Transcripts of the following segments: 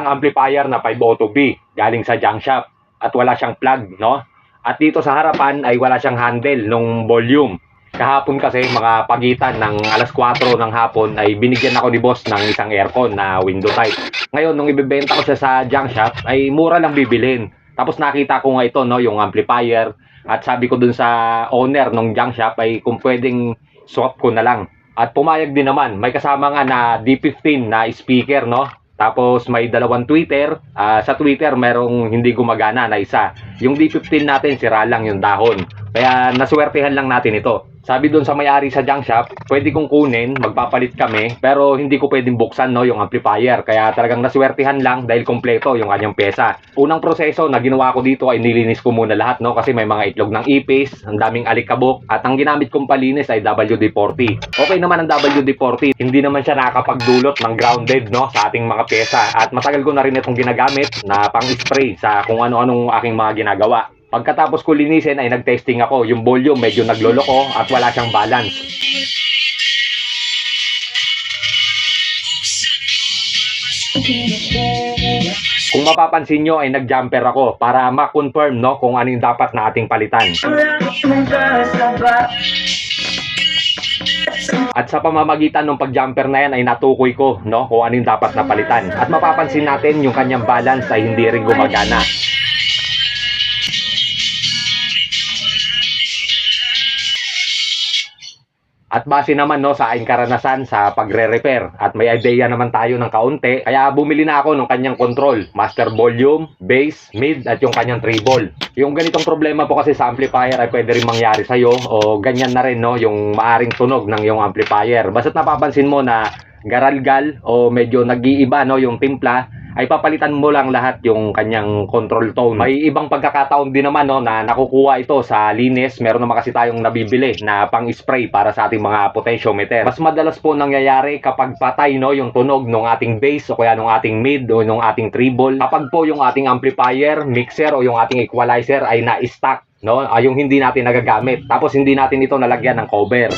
isang amplifier na 502B galing sa junk shop at wala siyang plug, no? At dito sa harapan ay wala siyang handle nung volume. Kahapon kasi mga pagitan ng alas 4 ng hapon ay binigyan ako ni boss ng isang aircon na window type. Ngayon nung ibebenta ko siya sa junk shop ay mura lang bibilhin. Tapos nakita ko nga ito, no, yung amplifier, at sabi ko dun sa owner ng junk shop ay kung pwedeng swap ko na lang. At pumayag din naman, may kasama nga na D15 na speaker, no? Tapos may dalawang tweeter. Sa tweeter merong hindi gumagana na isa. Yung D15 natin sira lang yung dahon. Kaya naswertehan lang natin ito. Sabi doon sa may-ari sa junk shop, pwede kong kunin, magpapalit kami, pero hindi ko pwedeng buksan, no, yung amplifier. Kaya talagang naswertehan lang dahil kompleto yung kanyang pyesa. Unang proseso na ginawa ko dito ay nilinis ko muna lahat, no, kasi may mga itlog ng ipis, ang daming alikabok, at ang ginamit kong palinis ay WD-40. Okay naman ang WD-40, hindi naman siya nakakapagdulot ng grounded, no, sa ating mga pyesa. At matagal ko na rin itong ginagamit na pang-spray sa kung ano-anong aking mga ginagawa. Pagkatapos ko linisin ay nag-testing ako. Yung volume medyo nagloloko at wala siyang balance. Kung mapapansin nyo ay nag-jumper ako para ma-confirm, no, kung ano yung dapat na ating palitan. At sa pamamagitan ng pag-jumper na yan ay natukoy ko, no, kung ano yung dapat na palitan. At mapapansin natin yung kanyang balance ay hindi rin gumagana. At base naman, no, sa aking karanasan sa pagre-repair at may idea naman tayo ng kaunti, kaya bumili na ako ng kanyang control, master volume, bass, mid at yung kanyang treble. Yung ganitong problema po kasi sa amplifier ay pwede rin mangyari sa'yo o ganyan na rin, no, yung maaring tunog ng yung amplifier. Basta't napapansin mo na garalgal o medyo nag-iiba, no, yung timpla, ay papalitan mo lang lahat yung kanyang control tone. May ibang pagkakataon din naman, no, na nakukuha ito sa linis. Meron naman kasi tayong nabibili na pang-spray para sa ating mga potentiometer. Mas madalas po nangyayari kapag patay, no, yung tunog ng ating bass o kaya ng ating mid o ng ating treble. Kapag po yung ating amplifier, mixer o yung ating equalizer ay na-stack, no, yung hindi natin nagagamit. Tapos hindi natin ito nalagyan ng cover.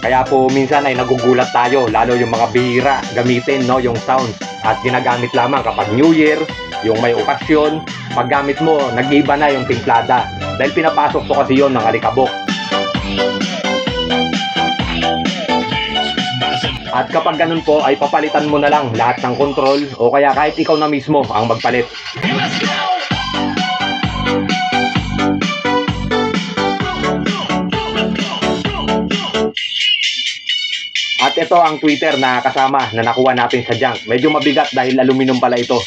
Kaya po minsan ay nagugulat tayo, lalo yung mga bihira gamitin, no, yung sounds. At ginagamit lamang kapag New Year, yung may okasyon, paggamit mo, nag-iba na yung timplada. Dahil pinapasok po kasi yon ng alikabok. At kapag ganun po, ay papalitan mo na lang lahat ng control o kaya kahit ikaw na mismo ang magpalit. At ito ang tweeter na kasama na nakuha natin sa junk. Medyo mabigat dahil aluminum pala ito.